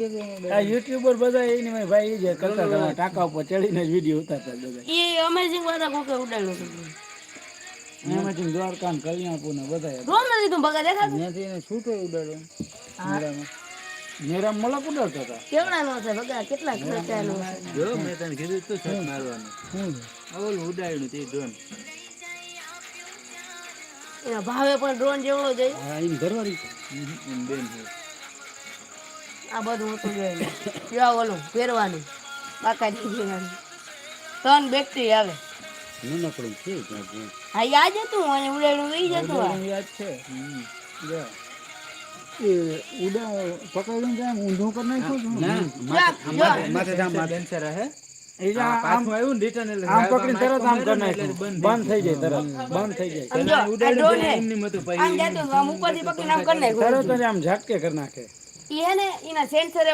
આ યુટ્યુબર બધા એની ભાઈ જે કરતા હતા ટાકા ઉપર ચડીને વિડીયો ઉતારતા બધા એ અમેઝિંગ વાળા કોકે ઉડાડ્યો હતો એમાંથી દ્વારકા ને કલ્યાણપુર ને બધા રોમ નથી તું બગા દેખાતું ત્યાંથી એને છૂટો ઉડાડ્યો મેળામાં મેળામાં મલક ઉડાડતા હતા કેવડા નો છે બગા કેટલા ખર્ચાનો છે જો મેં તને કીધું તો છત મારવાનું ઓલું ઉડાડ્યું તે ડ્રોન એના ભાવે પણ ડ્રોન જેવડો જાય હા એની ઘરવાળી બેન છે આ બધું હતું જોઈને કેવા ઓલું પહેરવાનું બાકાજી જીવાનું ત્રણ બેક્ટેરિયા આવે નાનકડું છે ત્યાં હા યાદ હતું અહીંયા ઉડાડ્યું એ જ હતું આ. યાદ છે જા એ ઉડા પકડીને જાય ઊંધું કરી નાખ્યું છું માથે ડેન્સર હે એ જે આમ પાછું આવ્યું ને રિટર્ન એટલે આમ પકડીને તરત આમ કરી નાખ્યું બંધ થઈ જાય તરત બંધ થઈ જાય સમજો આ ડ્રોન હે એમની મતો આમ જતો આમ ઉપરથી પકડીને આમ કરી નાખ્યું તરત જ આમ ઝાટકે કરી નાખે એ હે ને એના સેન્સર